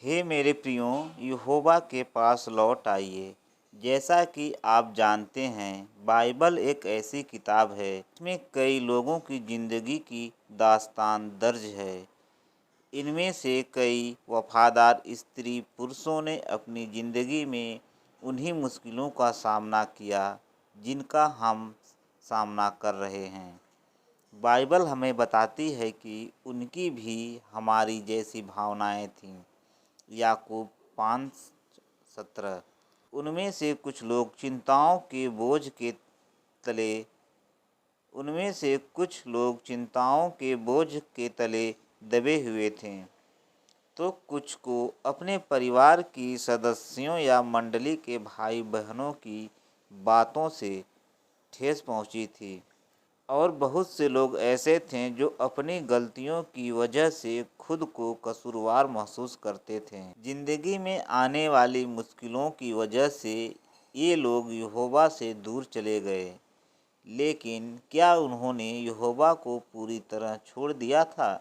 हे मेरे प्रियो, यहोवा के पास लौट आइए। जैसा कि आप जानते हैं, बाइबल एक ऐसी किताब है जिसमें कई लोगों की ज़िंदगी की दास्तान दर्ज है। इनमें से कई वफादार स्त्री पुरुषों ने अपनी ज़िंदगी में उन्हीं मुश्किलों का सामना किया जिनका हम सामना कर रहे हैं। बाइबल हमें बताती है कि उनकी भी हमारी जैसी भावनाएं थीं। याकूब 5:17। उनमें से कुछ लोग चिंताओं के बोझ के तले उनमें से कुछ लोग चिंताओं के बोझ के तले दबे हुए थे, तो कुछ को अपने परिवार की सदस्यों या मंडली के भाई बहनों की बातों से ठेस पहुंची थी, और बहुत से लोग ऐसे थे जो अपनी गलतियों की वजह से खुद को कसूरवार महसूस करते थे। जिंदगी में आने वाली मुश्किलों की वजह से ये लोग यहोवा से दूर चले गए। लेकिन क्या उन्होंने यहोवा को पूरी तरह छोड़ दिया था?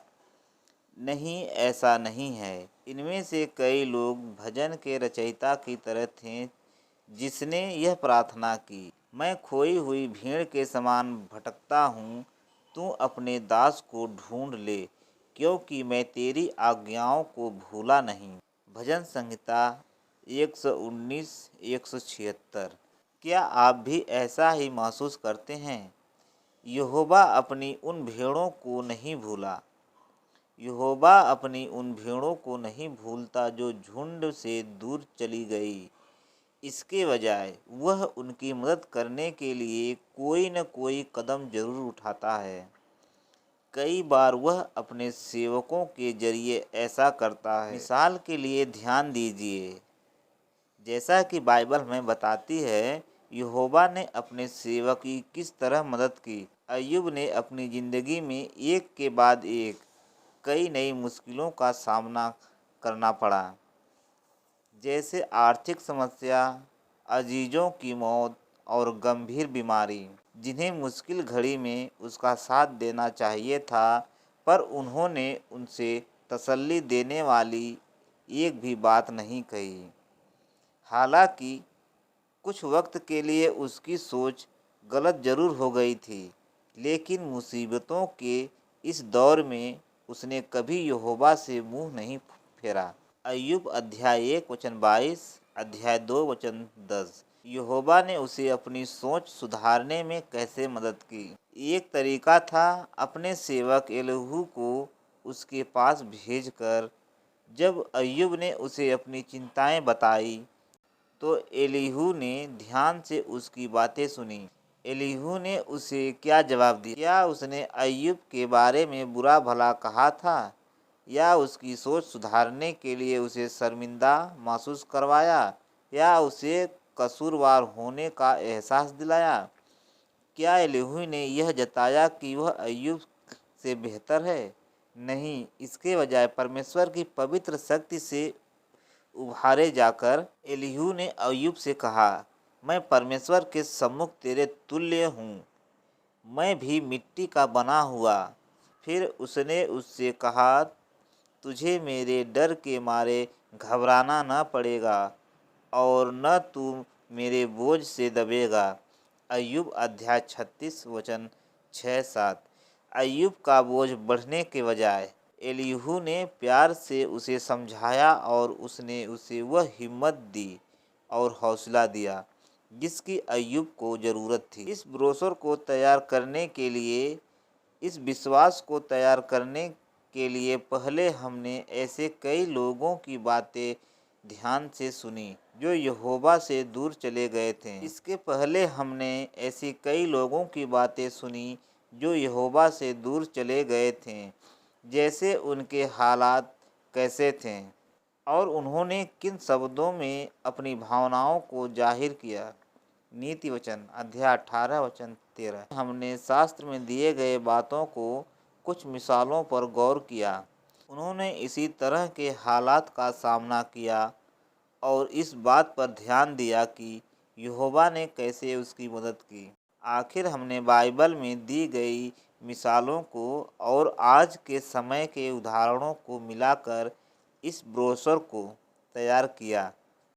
नहीं, ऐसा नहीं है। इनमें से कई लोग भजन के रचयिता की तरह थे जिसने यह प्रार्थना की, मैं खोई हुई भेड़ के समान भटकता हूँ, तू अपने दास को ढूंढ ले, क्योंकि मैं तेरी आज्ञाओं को भूला नहीं। भजन संहिता 119 176। क्या आप भी ऐसा ही महसूस करते हैं? यहोवा अपनी उन भेड़ों को नहीं भूला। यहोवा अपनी उन भेड़ों को नहीं भूलता जो झुंड से दूर चली गई। इसके बजाय वह उनकी मदद करने के लिए कोई न कोई कदम जरूर उठाता है। कई बार वह अपने सेवकों के जरिए ऐसा करता है। मिसाल के लिए ध्यान दीजिए, जैसा कि बाइबल में बताती है, यहोवा ने अपने सेवक की किस तरह मदद की। अय्यूब ने अपनी ज़िंदगी में एक के बाद एक कई नई मुश्किलों का सामना करना पड़ा, जैसे आर्थिक समस्या, अजीजों की मौत और गंभीर बीमारी, जिन्हें मुश्किल घड़ी में उसका साथ देना चाहिए था, पर उन्होंने उनसे तसल्ली देने वाली एक भी बात नहीं कही। हालांकि कुछ वक्त के लिए उसकी सोच गलत जरूर हो गई थी, लेकिन मुसीबतों के इस दौर में उसने कभी यहोवा से मुंह नहीं फेरा। अय्यूब अध्याय 1 वचन 22, अध्याय 2 वचन 10। यहोवा ने उसे अपनी सोच सुधारने में कैसे मदद की? एक तरीका था अपने सेवक एलीहू को उसके पास भेजकर। जब अय्यूब ने उसे अपनी चिंताएं बताई, तो एलीहू ने ध्यान से उसकी बातें सुनी। एलीहू ने उसे क्या जवाब दिया? क्या उसने अय्यूब के बारे में बुरा भला कहा था, या उसकी सोच सुधारने के लिए उसे शर्मिंदा महसूस करवाया, या उसे कसूरवार होने का एहसास दिलाया? क्या एलीहू ने यह जताया कि वह अय्यूब से बेहतर है? नहीं, इसके बजाय परमेश्वर की पवित्र शक्ति से उभारे जाकर एलीहू ने अय्यूब से कहा, मैं परमेश्वर के सम्मुख तेरे तुल्य हूँ, मैं भी मिट्टी का बना हुआ। फिर उसने उससे कहा, तुझे मेरे डर के मारे घबराना न पड़ेगा और न तू मेरे बोझ से दबेगा। अय्यूब अध्याय 36 वचन 6-7। अय्यूब का बोझ बढ़ने के बजाय एलीहू ने प्यार से उसे समझाया, और उसने उसे वह हिम्मत दी और हौसला दिया जिसकी अय्यूब को ज़रूरत थी। इस ब्रोशर को तैयार करने के लिए, इस विश्वास को तैयार करने के लिए पहले हमने ऐसे कई लोगों की बातें ध्यान से सुनी जो यहोवा से दूर चले गए थे। इसके पहले हमने ऐसी कई लोगों की बातें सुनी जो यहोवा से दूर चले गए थे, जैसे उनके हालात कैसे थे और उन्होंने किन शब्दों में अपनी भावनाओं को जाहिर किया। नीति वचन अध्याय 18 वचन 13। हमने शास्त्र में दिए गए बातों को कुछ मिसालों पर गौर किया। उन्होंने इसी तरह के हालात का सामना किया और इस बात पर ध्यान दिया कि यहोवा ने कैसे उसकी मदद की। आखिर हमने बाइबल में दी गई मिसालों को और आज के समय के उदाहरणों को मिलाकर इस ब्रोशर को तैयार किया